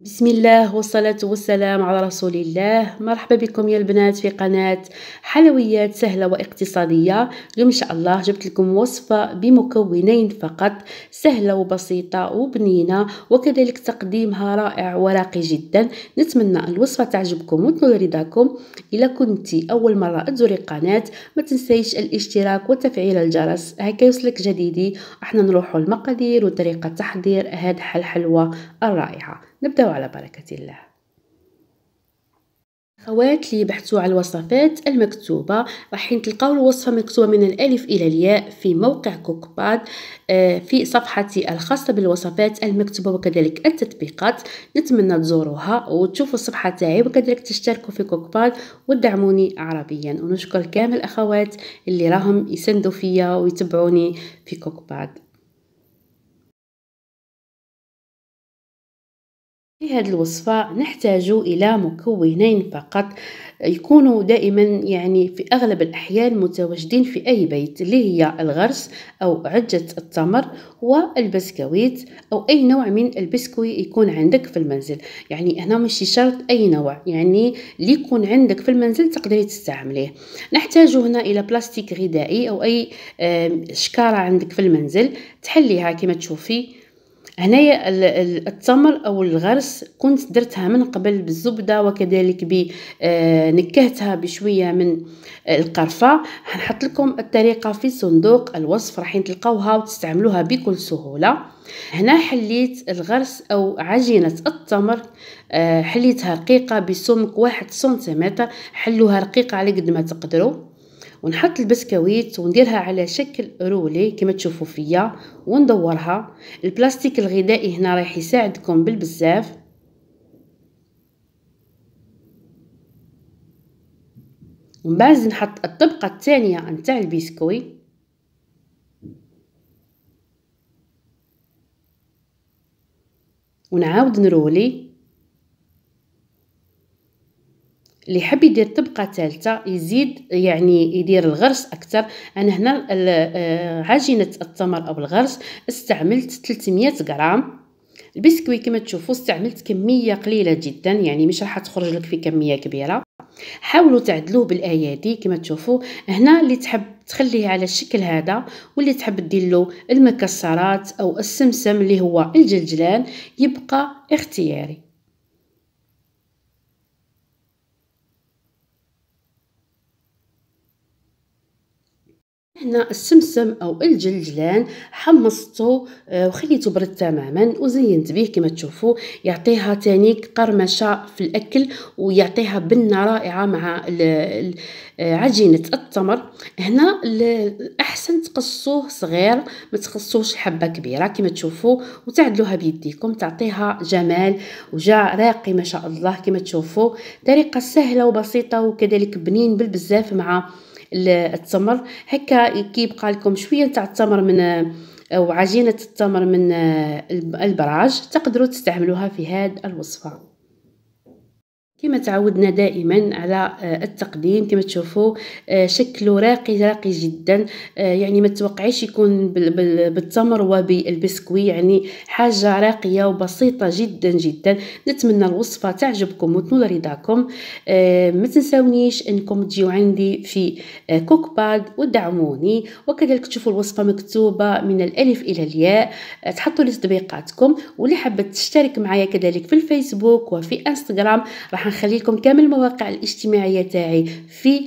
بسم الله والصلاة والسلام على رسول الله. مرحبا بكم يا البنات في قناة حلويات سهلة واقتصادية. اليوم إن شاء الله جبت لكم وصفة بمكونين فقط، سهلة وبسيطة وبنينة، وكذلك تقديمها رائع وراقي جدا. نتمنى الوصفة تعجبكم وتنول رضاكم. إذا كنتي أول مرة تزوري القناة ما تنسيش الاشتراك وتفعيل الجرس هكا يوصلك جديدي. احنا نروحوا المقادير وطريقة تحضير هذه الحلوى الرائعة. نبدأ على بركة الله. أخوات اللي بحثوا على الوصفات المكتوبة راح تلقاو الوصفة مكتوبة من الألف إلى الياء في موقع كوكباد، في صفحتي الخاصة بالوصفات المكتوبة وكذلك التطبيقات. نتمنى تزوروها وتشوفوا الصفحة تاعي وكذلك تشتركوا في كوكباد وتدعموني عربيا. ونشكر كامل الأخوات اللي راهم يسندوا فيا ويتبعوني في كوكباد. في هذه الوصفة نحتاج إلى مكونين فقط يكونوا دائما يعني في أغلب الأحيان متواجدين في أي بيت، اللي هي الغرس أو عجة التمر والبسكويت أو أي نوع من البسكوي يكون عندك في المنزل. يعني هنا مش شرط أي نوع، يعني اللي يكون عندك في المنزل تقدري تستعمليه. نحتاج هنا إلى بلاستيك غذائي أو أي شكارة عندك في المنزل تحليها كما تشوفي. هنايا التمر او الغرس كنت درتها من قبل بالزبده وكذلك نكهتها بشويه من القرفه. هنحط لكم الطريقه في صندوق الوصف، راح تلقاوها وتستعملوها بكل سهوله. هنا حليت الغرس او عجينه التمر، حليتها رقيقه بسمك 1 سنتيمتر، حلوها رقيقه على قد ما تقدروا. ونحط البسكويت ونديرها على شكل رولي كما تشوفوا فيا وندورها. البلاستيك الغذائي هنا راح يساعدكم بالبزاف. ومن بعد نحط الطبقة الثانية نتاع البسكوي ونعاود نرولي. اللي يحب يدير طبقه ثالثه يزيد يعني يدير الغرس اكثر. انا هنا عجينه التمر او الغرس استعملت 300 غرام. البسكوي كما تشوفوا استعملت كميه قليله جدا، يعني مش راح تخرج لك في كميه كبيره. حاولوا تعدلوه بالايادي كما تشوفوا. هنا اللي تحب تخليه على الشكل هذا، واللي تحب دير له المكسرات او السمسم اللي هو الجلجلان يبقى اختياري. هنا السمسم او الجلجلان حمصته وخليته برد تماما وزينت به كما تشوفوا. يعطيها تانيك قرمشه في الاكل ويعطيها بنه رائعه مع عجينه التمر. هنا الاحسن تقصوه صغير، ما تقصوش حبه كبيره كما تشوفوا، وتعدلوها بيديكم تعطيها جمال وجاء راقي ما شاء الله. كما تشوفوا طريقه سهله وبسيطه وكذلك بنين بالبزاف مع التمر. هكا كيبقى لكم شويه تاع التمر من او عجينه التمر من البراج، تقدروا تستعملوها في هذه الوصفه. كما تعودنا دائما على التقديم كما تشوفوا شكله راقي جدا. يعني ما تتوقعيش يكون بالتمر وبالبسكوي، يعني حاجه راقيه وبسيطه جدا جدا. نتمنى الوصفه تعجبكم وتنول رضاكم. ما تنسونيش انكم تجيو عندي في كوكباد ودعموني، وكذلك تشوفوا الوصفه مكتوبه من الالف الى الياء. تحطوا لي تطبيقاتكم، واللي حابه تشترك معايا كذلك في الفيسبوك وفي انستغرام راح نخلي لكم كامل المواقع الاجتماعيه تاعي في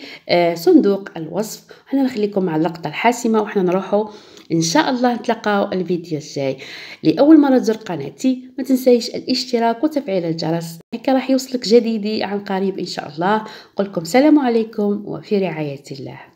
صندوق الوصف. انا نخلي لكم مع اللقطه الحاسمه وحنا نروحوا ان شاء الله نتلاقاو الفيديو الجاي. لاول مره تزور قناتي ما تنسيش الاشتراك وتفعيل الجرس هكا راح يوصلك جديدي عن قريب ان شاء الله. قل لكم سلام عليكم وفي رعايه الله.